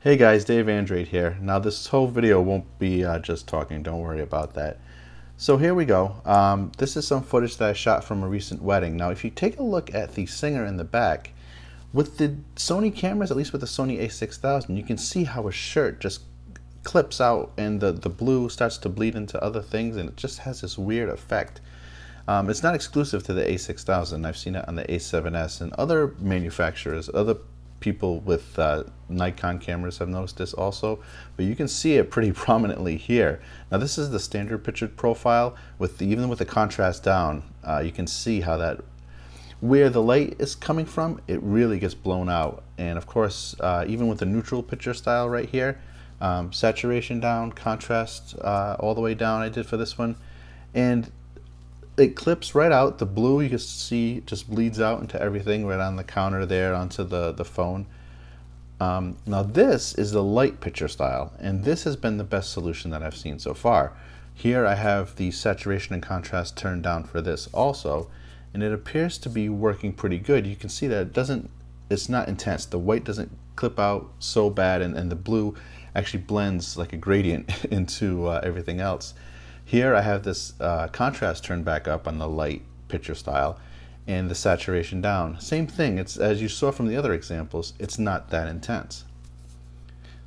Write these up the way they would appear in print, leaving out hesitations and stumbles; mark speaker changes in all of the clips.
Speaker 1: Hey guys, Dave Andrade here. Now this whole video won't be just talking, don't worry about that. So here we go. This is some footage that I shot from a recent wedding. Now if you take a look at the singer in the back, with the Sony cameras, at least with the Sony a6000, you can see how his shirt just clips out and the blue starts to bleed into other things, and it just has this weird effect. It's not exclusive to the a6000. I've seen it on the a7S and other manufacturers, other people with Nikon cameras have noticed this also, but you can see it pretty prominently here. Now this is the standard picture profile with even with the contrast down. You can see how that where the light is coming from, it really gets blown out. And of course, even with the neutral picture style right here, saturation down, contrast all the way down I did for this one, and it clips right out. The blue you can see just bleeds out into everything right on the counter there onto the phone. Now this is the light picture style, and this has been the best solution that I've seen so far. Here I have the saturation and contrast turned down for this also, and it appears to be working pretty good. You can see that it's not intense. The white doesn't clip out so bad, and the blue actually blends like a gradient into everything else. Here I have this contrast turned back up on the light picture style and the saturation down. Same thing, it's as you saw from the other examples, it's not that intense.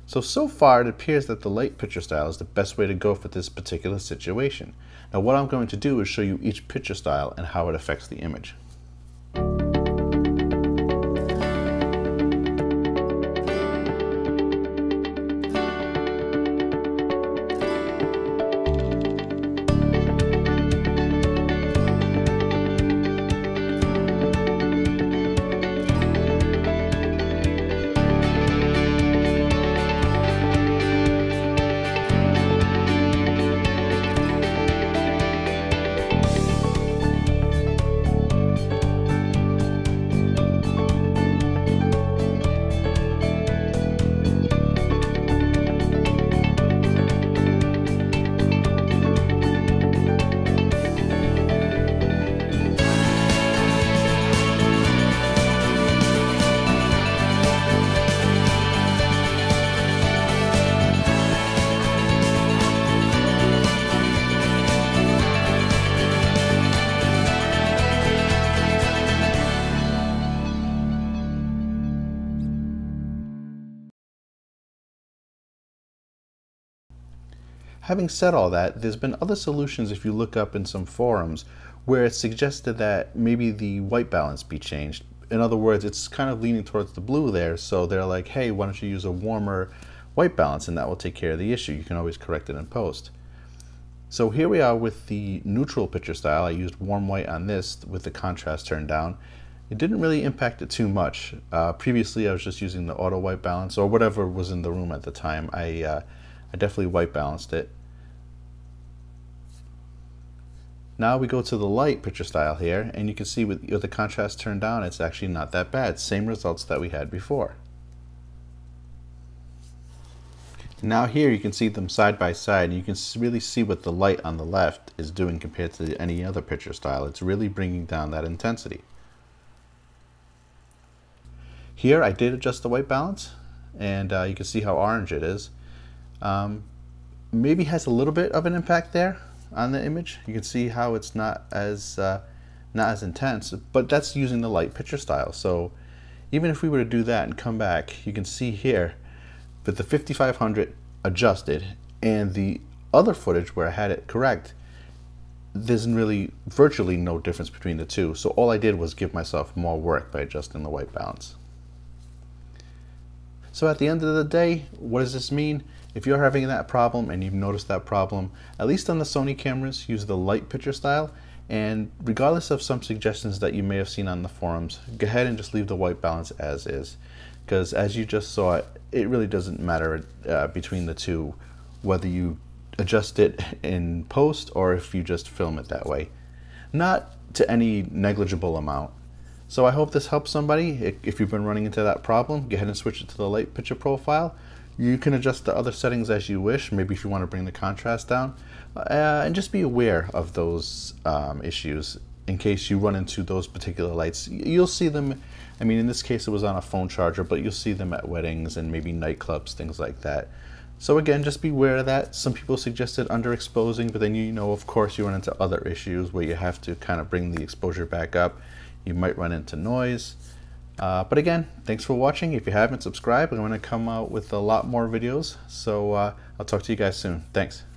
Speaker 1: So far it appears that the light picture style is the best way to go for this particular situation. Now what I'm going to do is show you each picture style and how it affects the image. Having said all that, there's been other solutions if you look up in some forums where it's suggested that maybe the white balance be changed. In other words, it's kind of leaning towards the blue there, so they're like, hey, why don't you use a warmer white balance and that will take care of the issue. You can always correct it in post. So here we are with the neutral picture style. I used warm white on this with the contrast turned down. It didn't really impact it too much. Previously I was just using the auto white balance or whatever was in the room at the time. I definitely white balanced it. Now we go to the light picture style here, and you can see with the contrast turned down, it's actually not that bad. Same results that we had before. Now here you can see them side by side, and you can really see what the light on the left is doing compared to any other picture style. It's really bringing down that intensity. Here I did adjust the white balance, and you can see how orange it is. Maybe has a little bit of an impact there on the image. You can see how it's not as intense, but that's using the light picture style. So even if we were to do that and come back, you can see here with the 5500 adjusted and the other footage where I had it correct, there's really virtually no difference between the two. So all I did was give myself more work by adjusting the white balance. So at the end of the day, what does this mean? If you're having that problem and you've noticed that problem, at least on the Sony cameras, use the light picture style. And regardless of some suggestions that you may have seen on the forums, go ahead and just leave the white balance as is. Because as you just saw, it really doesn't matter between the two, whether you adjust it in post or if you just film it that way. Not to any negligible amount. So I hope this helps somebody. If you've been running into that problem, go ahead and switch it to the light picture profile. You can adjust the other settings as you wish, maybe if you want to bring the contrast down, and just be aware of those issues in case you run into those particular lights. You'll see them I mean, in this case it was on a phone charger, but you'll see them at weddings and maybe nightclubs, things like that. So again, just beware of that. Some people suggested underexposing, but then you know, of course, you run into other issues where you have to kind of bring the exposure back up. You might run into noise. But again, thanks for watching. If you haven't subscribed, I'm going to come out with a lot more videos. So I'll talk to you guys soon. Thanks.